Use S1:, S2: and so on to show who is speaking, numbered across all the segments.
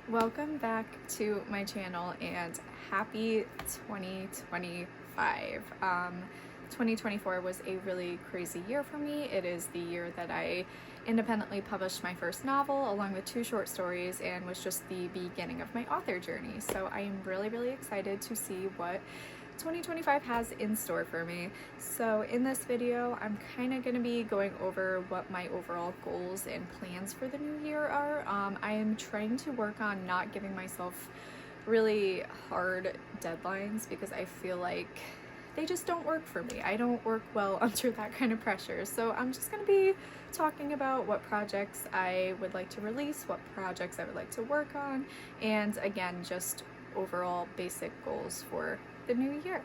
S1: Welcome back to my channel and happy 2025. 2024 was a really crazy year for me. It is the year that I independently published my first novel along with 2 short stories and was just the beginning of my author journey. So I am really excited to see what 2025 has in store for me. So in this video, I'm kind of going to be going over what my overall goals and plans for the new year are. I am trying to work on not giving myself really hard deadlines because I feel like they just don't work for me. I don't work well under that kind of pressure. So I'm just going to be talking about what projects I would like to release, what projects I would like to work on, and again, just overall basic goals for the new year.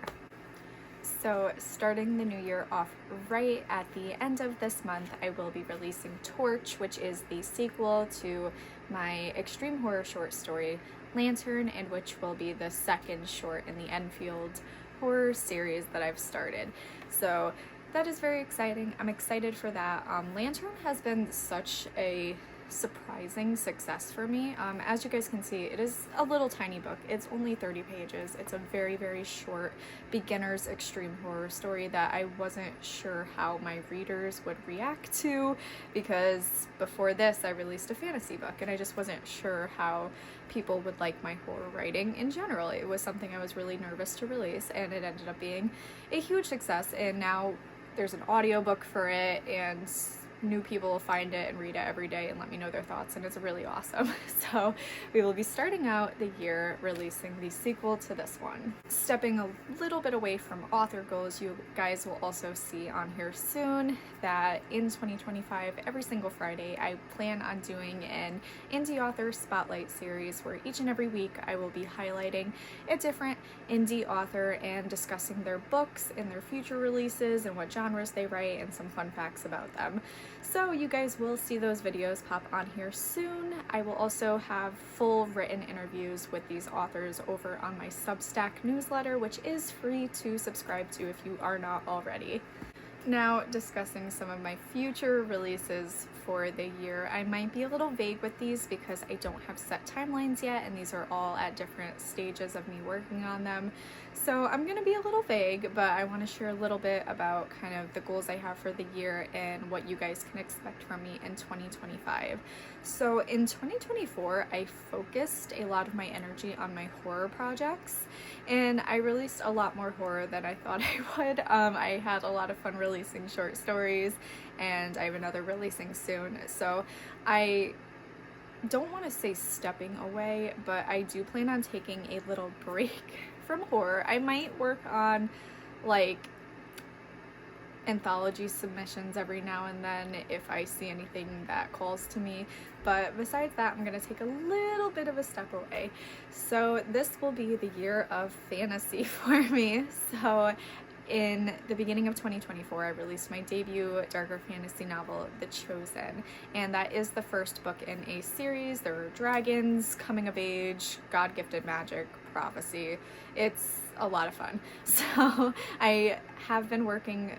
S1: So starting the new year off right at the end of this month, I will be releasing Torch, which is the sequel to my extreme horror short story Lantern, and which will be the second short in the Enfield horror series that I've started. So that is very exciting. I'm excited for that. Lantern has been such a surprising success for me. As you guys can see, it is a little tiny book. It's only 30 pages. It's a very short beginner's extreme horror story that I wasn't sure how my readers would react to, because before this I released a fantasy book and I just wasn't sure how people would like my horror writing in general. It was something I was really nervous to release, and it ended up being a huge success, and now there's an audiobook for it, and new people will find it and read it every day and let me know their thoughts, and it's really awesome. So we will be starting out the year releasing the sequel to this one. Stepping a little bit away from author goals, you guys will also see on here soon that in 2025, every single Friday, I plan on doing an indie author spotlight series where each and every week I will be highlighting a different indie author and discussing their books and their future releases and what genres they write and some fun facts about them. So you guys will see those videos pop on here soon. I will also have full written interviews with these authors over on my Substack newsletter, which is free to subscribe to if you are not already. Now, discussing some of my future releases for the year. I might be a little vague with these because I don't have set timelines yet, and these are all at different stages of me working on them. So I'm going to be a little vague, but I want to share a little bit about kind of the goals I have for the year and what you guys can expect from me in 2025. So in 2024, I focused a lot of my energy on my horror projects, and I released a lot more horror than I thought I would. I had a lot of fun releasing short stories, and I have another releasing soon. So I don't want to say stepping away, but I do plan on taking a little break from horror. I might work on like anthology submissions every now and then if I see anything that calls to me, but besides that, I'm gonna take a little bit of a step away. So this will be the year of fantasy for me. So in the beginning of 2024, I released my debut darker fantasy novel, The Chosen, and that is the first book in a series. There are dragons, coming of age, God-gifted magic, prophecy. It's a lot of fun. So I have been working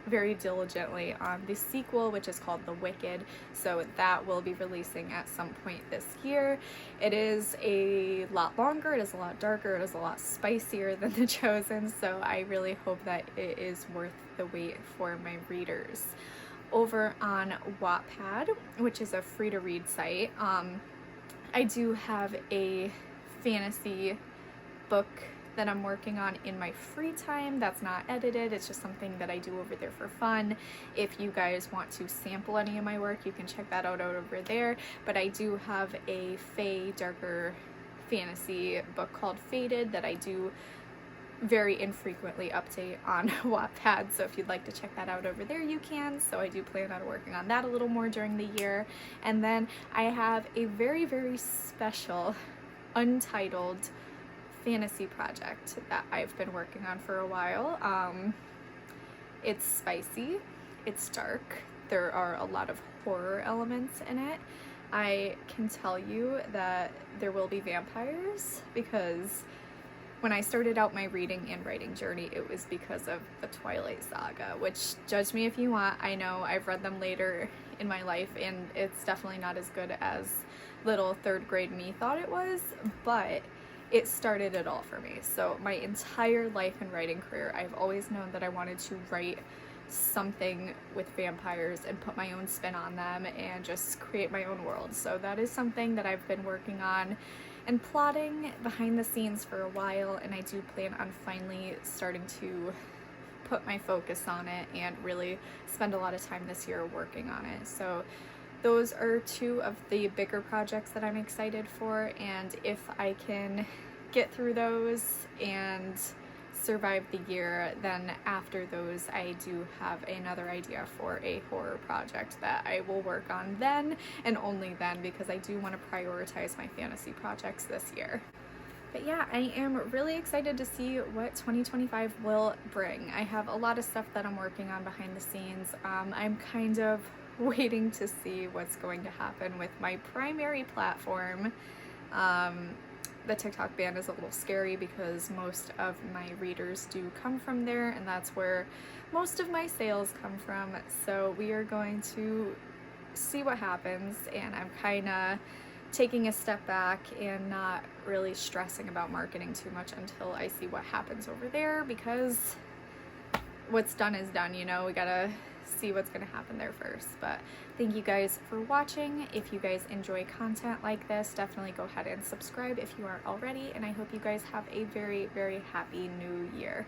S1: very diligently on the sequel, which is called The Wicked, so that will be releasing at some point this year. It is a lot longer, it is a lot darker, it is a lot spicier than The Chosen, so I really hope that it is worth the wait for my readers. Over on Wattpad, which is a free-to-read site, I do have a fantasy book that I'm working on in my free time that's not edited. It's just something that I do over there for fun. If you guys want to sample any of my work, you can check that out over there. But I do have a fae darker fantasy book called Faded that I do very infrequently update on Wattpad, so if you'd like to check that out over there, you can. So I do plan on working on that a little more during the year. And then I have a very special untitled fantasy project that I've been working on for a while. It's spicy, it's dark, there are a lot of horror elements in it. I can tell you that there will be vampires because when I started out my reading and writing journey, it was because of the Twilight Saga, which, judge me if you want, I know I've read them later in my life and it's definitely not as good as little third grade me thought it was, but it started it all for me. So my entire life and writing career, I've always known that I wanted to write something with vampires and put my own spin on them and just create my own world. So that is something that I've been working on and plotting behind the scenes for a while, and I do plan on finally starting to put my focus on it and really spend a lot of time this year working on it. So those are two of the bigger projects that I'm excited for, and if I can get through those and survive the year, then after those I do have another idea for a horror project that I will work on then and only then, because I do want to prioritize my fantasy projects this year. But yeah, I am really excited to see what 2025 will bring. I have a lot of stuff that I'm working on behind the scenes. I'm kind of waiting to see what's going to happen with my primary platform. The TikTok ban is a little scary because most of my readers do come from there, and that's where most of my sales come from. So we are going to see what happens, and I'm kind of taking a step back and not really stressing about marketing too much until I see what happens over there, because what's done is done, you know. We gotta see what's gonna happen there first. But thank you guys for watching. If you guys enjoy content like this, definitely go ahead and subscribe if you aren't already, and I hope you guys have a very, very happy new year.